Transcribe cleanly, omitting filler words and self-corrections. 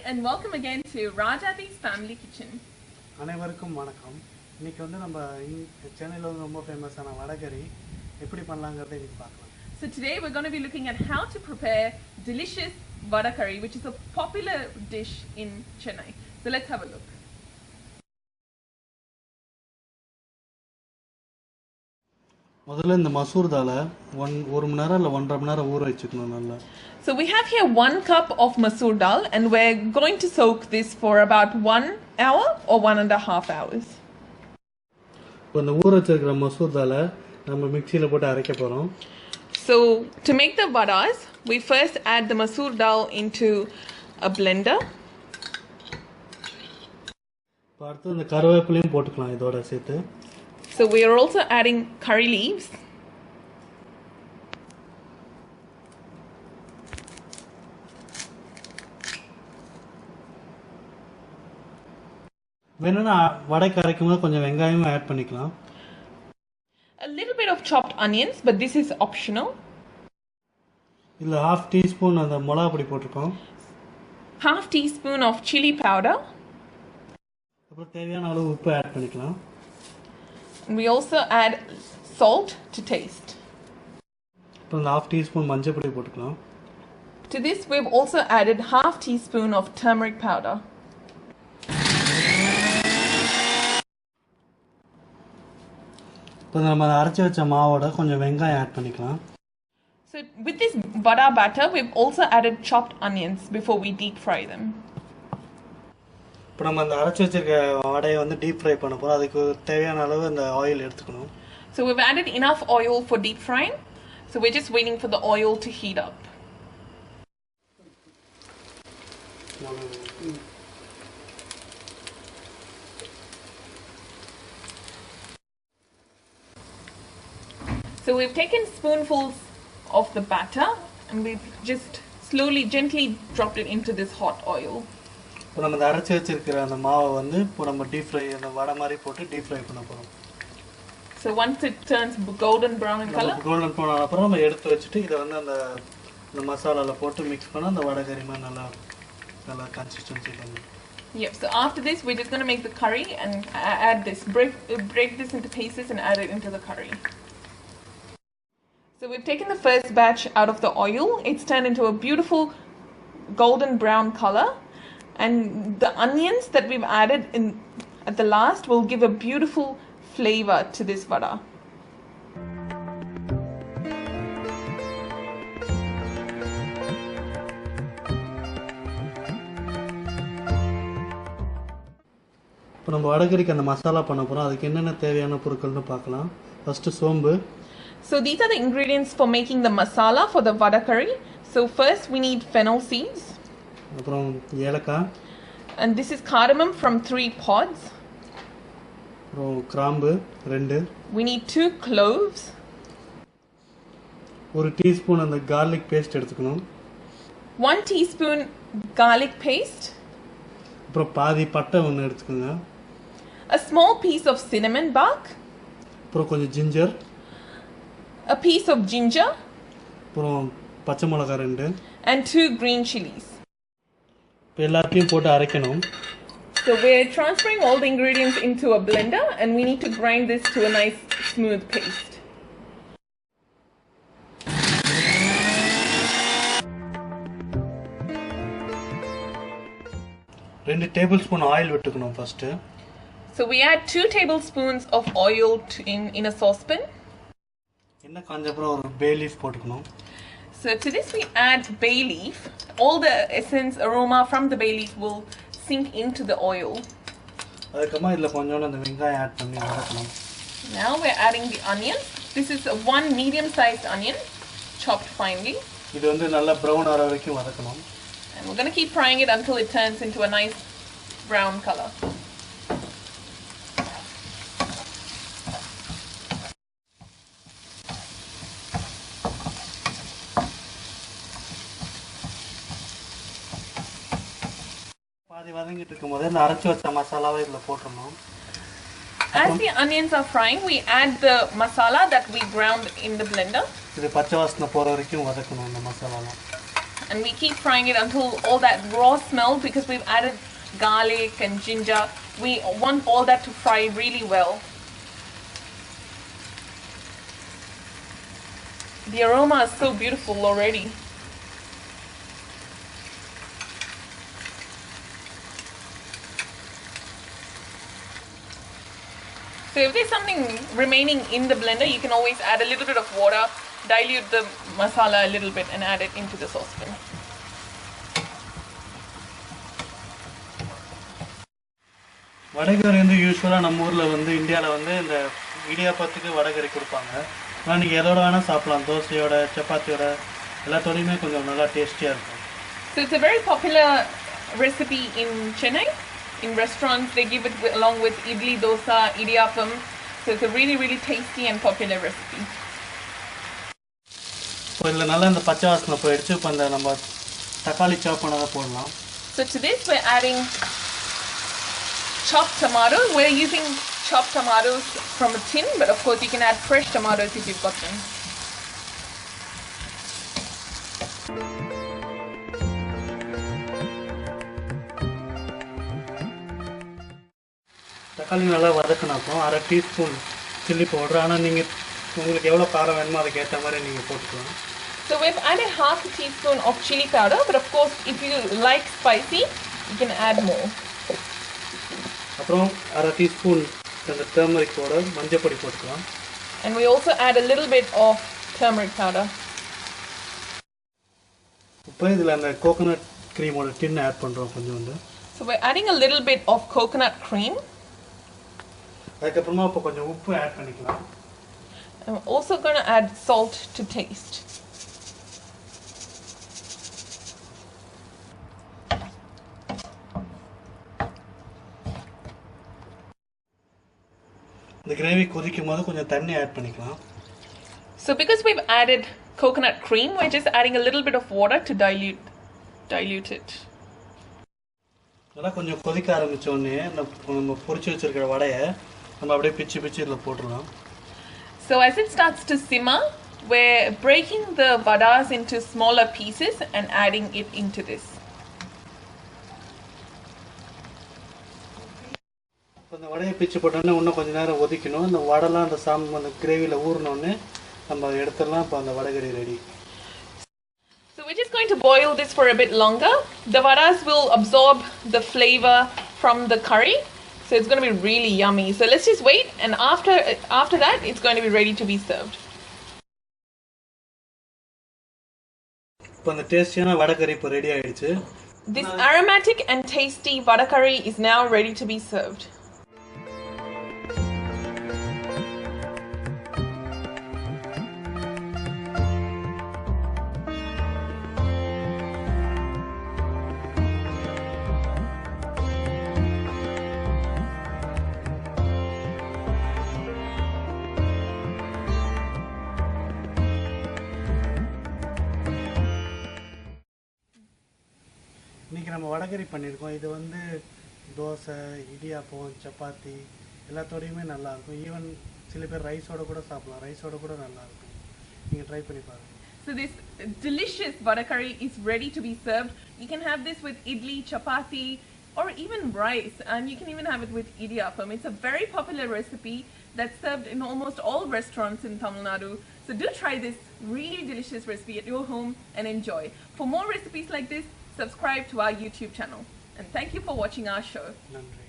and welcome again to Rajathi's Family Kitchen. அனைவருக்கும் வணக்கம். இன்னைக்கு வந்து நம்ம சென்னையில ரொம்ப ஃபேமஸான வடகரி எப்படி பண்ணலாம்ங்கறதை இன்னைக்கு பார்க்கலாம். So today we're going to be looking at how to prepare delicious Vadakari, which is a popular dish in Chennai. So let's have a look. முதல்ல இந்த மசூர் தாலை 1 மணி நேரம் இல்ல 1.5 மணி நேரம் ஊற வச்சுக்கணும் நல்லா. So we have here 1 cup of masoor dal and we're going to soak this for about 1 hour or 1.5 hours. இப்போ இந்த ஊற வச்சிருக்கிற மசூர் தாலை நம்ம மிக்ஸில போட்டு அரைக்க போறோம். So to make the vadas, we first add the masoor dal into a blender. அடுத்து இந்த கருவேப்பிலையும் போட்டுக்கலாம் இதோட சேர்த்து. So we are also adding curry leaves. வேணும்னா வடைக்கு அரைக்கும்போது கொஞ்சம் வெங்காயமும் ஆட் பண்ணிக்கலாம். A little bit of chopped onions, but this is optional. இல்ல 1/2 டீஸ்பூன் அந்த மிளகாய் பொடி போட்டுருக்கோம். 1/2 teaspoon of chili powder. அப்புறம் தேவையான அளவு உப்பு ஆட் பண்ணிக்கலாம். And we also add salt to taste. அப்புறம் 1/2 டீஸ்பூன் மஞ்சள் பொடி போட்டுக்கலாம். To this we've also added 1/2 teaspoon of turmeric powder. இப்போ நம்ம அரைச்சு வச்ச மாவோட கொஞ்சம் வெங்காயம் ஆட் பண்ணிக்கலாம். So with this vada batter we've also added chopped onions before we deep fry them. இப்போ நம்ம அந்த அரைச்சு வச்சிருக்க வடையை வந்து டீப் ஃப்ரை பண்ண போறோம். அதுக்கு தேவையான அளவு அந்த ஆயில் எடுத்துக்கணும். So we've added enough oil for deep frying. So we're just waiting for the oil to heat up. So we've taken spoonfuls of the batter and we've just slowly, gently dropped it into this hot oil. இப்போ நம்ம அந்த அரைச்சு வச்சிருக்கிற அந்த மாவை வந்து இப்போ நம்ம டீப் ஃப்ரை அந்த வடை மாதிரி போட்டு டீப் ஃப்ரை பண்ண போறோம். So once it turns golden brown in color, golden brown ஆன அப்புறம் நம்ம எடுத்து வச்சிட்டு இத வந்து அந்த மசாலால போட்டு mix பண்ணா அந்த வடகரி மாதிரி நல்லா கன்சிஸ்டன்சி பண்ணும். Yep, so after this we're just going to make the curry and add this, break this into pieces and add it into the curry. So we've taken the first batch out of the oil. It's turned into a beautiful golden brown color, and the onions that we've added in at the last will give a beautiful flavor to this vada. இப்போ நம்ம வடகரிக்கு அந்த மசாலா பண்ண போறோம். அதுக்கு என்னென்ன தேவையான பொருட்கள்னு பார்க்கலாம். First சோம்பு. So these are the ingredients for making the masala for the vadakari. So first we need fennel seeds. அப்புறம் ஏலக்காய். And this is cardamom from 3 pods. அப்புறம் கிராம்பு 2. We need 2 cloves. 1 டீஸ்பூன் அந்த garlic paste எடுத்துக்கணும். 1 teaspoon garlic paste. அப்புறம் பாதி பட்டை ஒன்று எடுத்துக்கோங்க. A small piece of cinnamon bark. அப்புறம் கொஞ்சம் ginger. A piece of ginger. அப்புறம் பச்சை மிளகாய் 2. And 2 green chilies. இப்போ எல்லாத்தையும் போட்டு அரைக்கணும். So we're transferring all the ingredients into a blender and we need to grind this to a nice smooth paste. ரெண்டு டேபிள் ஸ்பூன் ஆயில் விட்டுக்கணும் first. So we add 2 tablespoons of oil in a saucepan. எண்ணெய் காஞ்ச அப்புறம் ஒரு பே leaf போட்டுக்கணும். So to this we add bay leaf. All the essence, aroma from the bay leaf will sink into the oil. அதுக்கப்புறமா இதுல கொஞ்சோண்டு அந்த வெங்காயம் ஆட் பண்ணி வதக்கணும். Now we're adding the onion. This is a 1 medium-sized onion, chopped finely. இது வந்து நல்லா brown ஆற வரைக்கும் வதக்கணும். And we're going to keep frying it until it turns into a nice brown color. பாதி வதங்கிட்டு இருக்கும்போது இந்த அரைச்சு வச்ச மசாலாவை இதுல போட்டுறணும். As the onions are frying, we add the masala that we ground in the blender. இது பச்சை வாசனை போற வரைக்கும் வதக்கணும் இந்த மசாலாலாம். and we keep frying it until all that raw smell, because we've added garlic and ginger, we want all that to fry really well. The aroma is so beautiful already. So if there's something remaining in the blender, you can always add a little bit of water, dilute the masala a little bit and add it into the saucepan. Vadacurry வந்து யூஸ்வலாக நம்ம ஊரில் வந்து இந்தியாவில் வந்து இந்த இடியாப்பத்துக்கு வடகறி கொடுப்பாங்க. ஆனால் நீங்கள் எதோட வேணால் சாப்பிடலாம், தோசையோட சப்பாத்தியோட எல்லாத்தோடையுமே கொஞ்சம் நல்லா டேஸ்டியாக இருக்கும். So it's a very popular recipe in Chennai. In restaurants, they give it along with idli, dosa, idiyappam. So it's a really, really tasty and popular recipe. இப்போ இதில் நல்லா இந்த பச்சை வாசனை போயிடுச்சு. இப்போ இந்த நம்ம தக்காளி சாப் பண்ணதை போடலாம். So to this we're adding chopped tomatoes. We're using chopped tomatoes from a tin, but of course you can add fresh tomatoes if you've got them. தக்காளி நல்லா வதக்கின அப்புறம் 1/2 டீஸ்பூன் சில்லி பவுடர். ஆனால் நீங்கள் உங்களுக்கு எவ்வளோ காரம் வேணுமோ அதுக்கு ஏற்ற மாதிரி நீங்கள் போட்டுக்கலாம். So we've added 1/2 teaspoon of chili powder, but of course if you like spicy, you can add more. அப்புறம் 1/2 டீஸ்பூன் அந்த டர்மரிக் பவுடர், மஞ்சள் பொடி போட்டுக்கலாம். And we also add a little bit of turmeric powder. இப்போ இதில் அந்த coconut க்ரீமோட டின் add பண்ணுறோம் கொஞ்சோண்டு. So we're adding a little bit of coconut cream. அதுக்கப்புறமா இப்போ கொஞ்சம் உப்பு ஆட் பண்ணிக்கலாம். And we're also going to add salt to taste. இந்த கிரேவி கொதிக்கும் போது கொஞ்சம் தண்ணி ஆட் பண்ணிக்கலாம். So because we've added coconut cream, we're just adding a little bit of water to dilute it. நல்லா கொஞ்சம் கொதிக்க ஆரம்பிச்ச உடனே நம்ம பொரிச்சு வச்சிருக்கிற வடையை நம்ம அப்படியே பிச்சு பிச்சு இதில் போட்டுடலாம். So as it starts to simmer, we're breaking the vadas into smaller pieces and adding it into this. இந்த வடையை பிச்சு போட்டோன்னே இன்னும் கொஞ்சம் நேரம் ஒதிக்கணும். இந்த வடைலாம் அந்த கிரேவியில் ஊறினோடனே நம்ம எடுத்துடலாம். இப்போ அந்த vadacurry ready. So we're just going to boil this for a bit longer. The vadas will absorb the flavor from the curry, so it's going to be really yummy. So let's just wait, and after that it's going to be ready to be served. இப்போ அந்த டேஸ்டியான வடகறி இப்போ ready ஆயிடுச்சு. This aromatic and tasty vadakari is now ready to be served. இன்றைக்கி நம்ம வடகறி பண்ணியிருக்கோம். இது வந்து தோசை, இடியாப்பம், சப்பாத்தி எல்லாத்தோடையுமே நல்லாயிருக்கும். ஈவன் சில பேர் ரைஸோட கூட சாப்பிடலாம். ரைஸோட கூட நல்லாயிருக்கும். நீங்கள் ட்ரை பண்ணி பாருங்கள். So this delicious vadakari is ready to be served. You can have this with idli, chapati, or even rice, and you can even have it with idiyappam. It's a very popular recipe that's served in almost all restaurants in Tamil Nadu. So do try this really delicious recipe at your home and enjoy. For more recipes like this, subscribe to our YouTube channel. And thank you for watching our show. நன்றி.